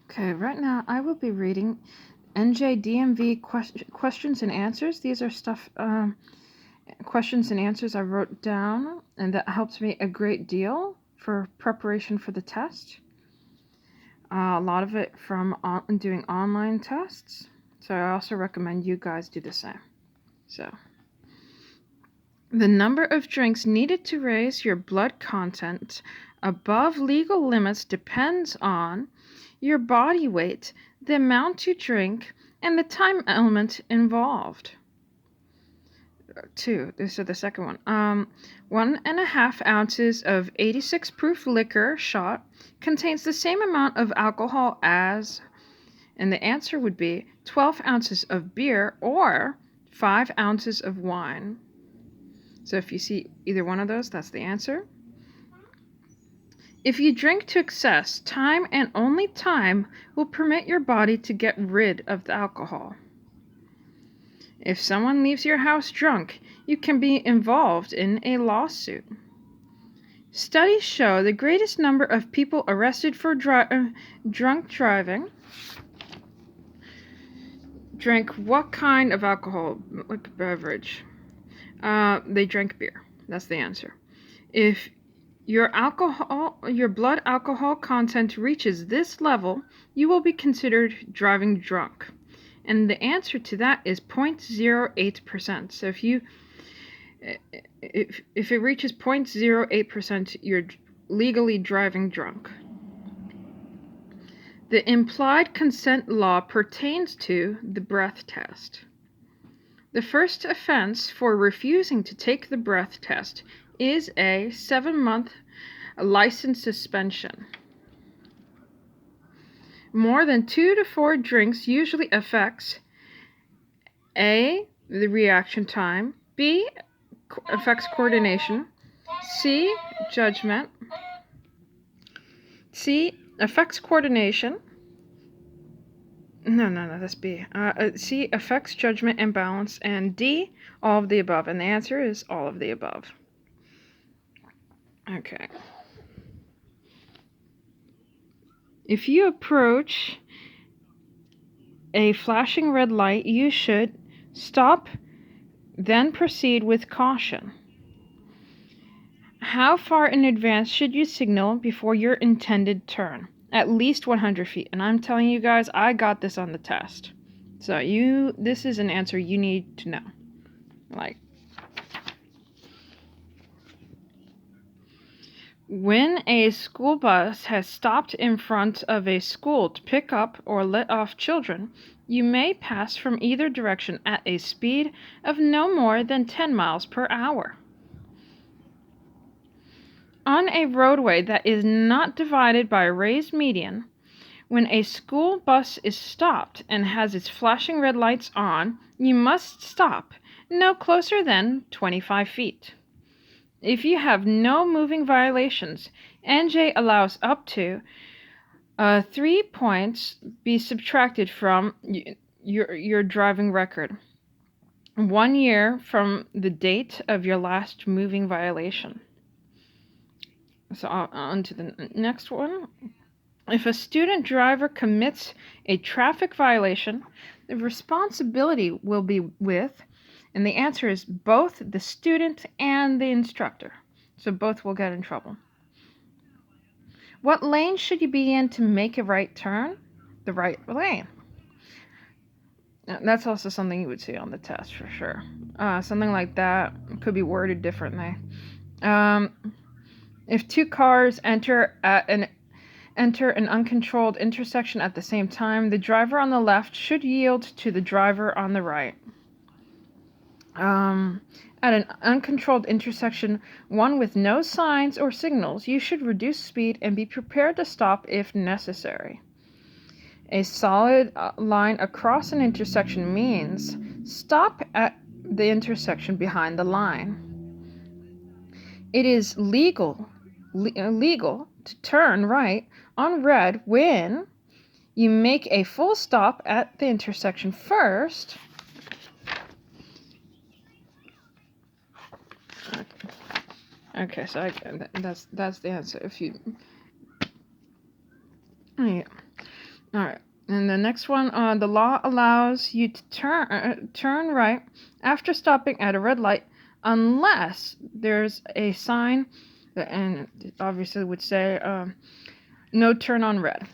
Okay, right now I will be reading NJ questions and answers. These are questions and answers I wrote down, and that helps me a great deal for preparation for the test. A lot of it from doing online tests, so I also recommend you guys do the same. So, the number of drinks needed to raise your blood content above legal limits depends on your body weight, the amount you drink, and the time element involved. 2. So the second one. 1.5 ounces of 86 proof liquor shot contains the same amount of alcohol as, and the answer would be 12 ounces of beer or 5 ounces of wine. So if you see either one of those, that's the answer. If you drink to excess, time and only time will permit your body to get rid of the alcohol. If someone leaves your house drunk, you can be involved in a lawsuit. Studies show the greatest number of people arrested for drunk driving drank what kind of alcohol, like beverage? They drank beer. That's the answer. If your blood alcohol content reaches this level, you will be considered driving drunk. And the answer to that is 0.08%. So if it reaches 0.08%, you're legally driving drunk. The implied consent law pertains to the breath test. The first offense for refusing to take the breath test is a 7-month license suspension. More than 2 to 4 drinks usually affects A, the reaction time, B, affects coordination, C, judgment, C, affects coordination, no, that's B. C, affects judgment and balance, and D, all of the above, and the answer is all of the above. Okay. If you approach a flashing red light, you should stop, then proceed with caution. How far in advance should you signal before your intended turn? At least 100 feet. And I'm telling you guys, I got this on the test. So this is an answer you need to know. When a school bus has stopped in front of a school to pick up or let off children, you may pass from either direction at a speed of no more than 10 miles per hour. On a roadway that is not divided by a raised median, when a school bus is stopped and has its flashing red lights on, you must stop no closer than 25 feet. If you have no moving violations, NJ allows up to 3 points be subtracted from your driving record. 1 year from the date of your last moving violation. So on to the next one. If a student driver commits a traffic violation, the responsibility will be with, and the answer is both the student and the instructor. So both will get in trouble. What lane should you be in to make a right turn? The right lane. That's also something you would see on the test for sure. Something like that could be worded differently. If 2 cars enter an uncontrolled intersection at the same time, the driver on the left should yield to the driver on the right. At an uncontrolled intersection, one with no signs or signals, you should reduce speed and be prepared to stop if necessary. A solid line across an intersection means stop at the intersection behind the line. It is legal to turn right on red when you make a full stop at the intersection first. Okay, so that's the answer. If you, yeah. All The next one, the law allows you to turn right after stopping at a red light, unless there's a sign, and it obviously would say no turn on red.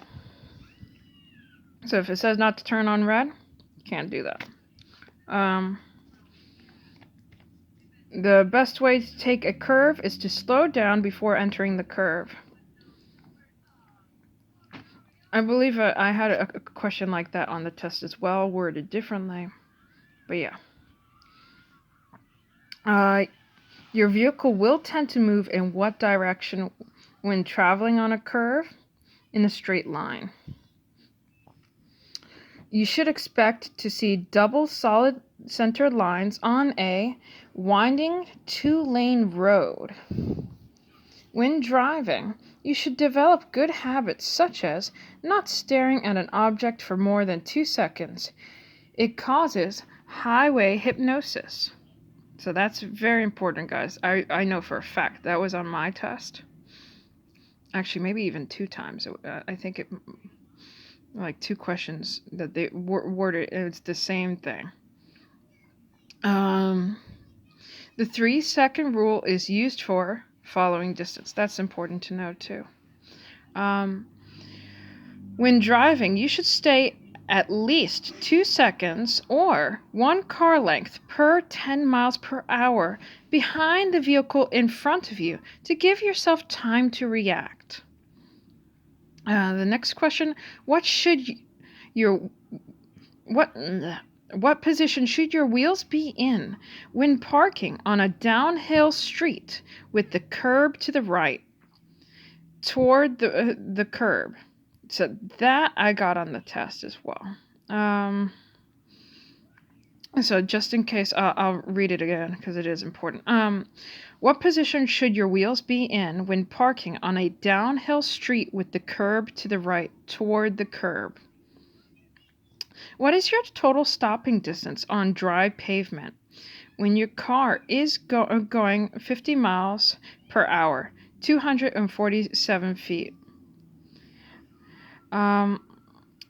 So if it says not to turn on red, you can't do that. The best way to take a curve is to slow down before entering the curve. I believe I had a question like that on the test as well, worded differently. But yeah. Your vehicle will tend to move in what direction when traveling on a curve? In a straight line. You should expect to see double solid center lines on a winding 2-lane road. When driving, you should develop good habits such as not staring at an object for more than 2 seconds. It causes highway hypnosis. So that's very important, guys. I know for a fact that was on my test. Actually, maybe even 2 times. I think it, like 2 questions that they worded, it's the same thing. The 3-second rule is used for following distance. That's important to know too. When driving, you should stay at least 2 seconds or 1 car length per 10 miles per hour behind the vehicle in front of you to give yourself time to react. The next question, what position should your wheels be in when parking on a downhill street with the curb to the right toward the curb? So that I got on the test as well. So just in case, I'll read it again because it is important. What position should your wheels be in when parking on a downhill street with the curb to the right toward the curb? What is your total stopping distance on dry pavement when your car is going 50 miles per hour, 247 feet?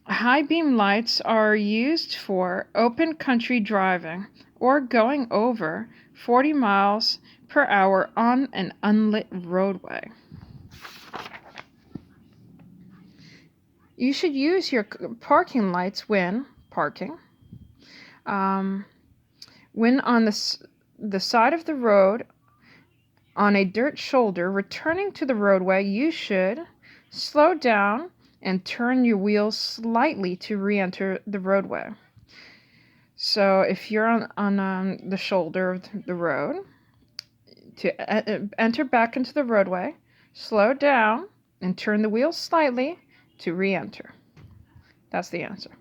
High beam lights are used for open country driving or going over 40 miles per hour on an unlit roadway. You should use your parking lights when parking. When on the side of the road on a dirt shoulder returning to the roadway, you should slow down and turn your wheels slightly to re-enter the roadway. So if you're on the shoulder of the road, to enter back into the roadway, slow down and turn the wheels slightly to re-enter. That's the answer.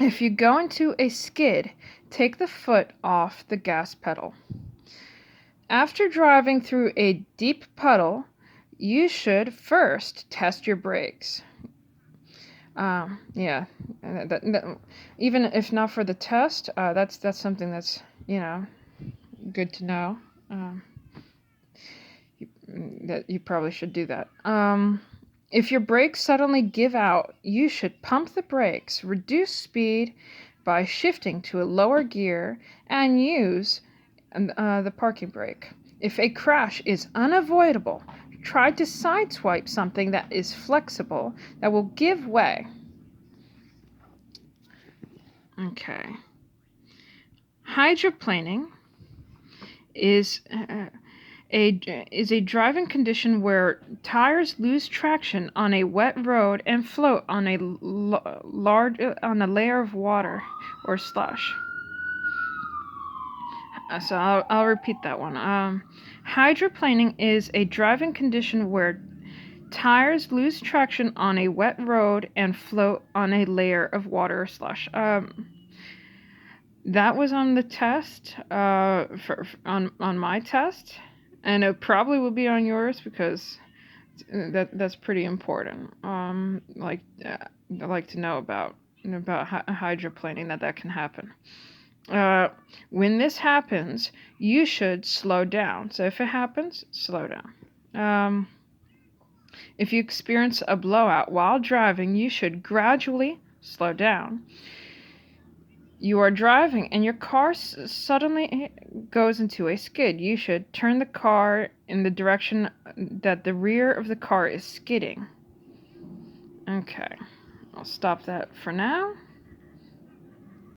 If you go into a skid, take the foot off the gas pedal. After driving through a deep puddle, you should first test your brakes. Yeah, even if not for the test, that's something that's, good to know. That you probably should do that. If your brakes suddenly give out, you should pump the brakes, reduce speed by shifting to a lower gear, and use the parking brake. If a crash is unavoidable, try to sideswipe something that is flexible that will give way. Okay. Hydroplaning is a driving condition where tires lose traction on a wet road and float on a layer of water or slush. So I'll repeat that one. Hydroplaning is a driving condition where tires lose traction on a wet road and float on a layer of water or slush. That was on the test, on my test, and it probably will be on yours because that's pretty important. I like to know about hydroplaning that can happen. When this happens, you should slow down. So if it happens, slow down. If you experience a blowout while driving, you should gradually slow down. You are driving and your car suddenly goes into a skid. You should turn the car in the direction that the rear of the car is skidding. Okay, I'll stop that for now.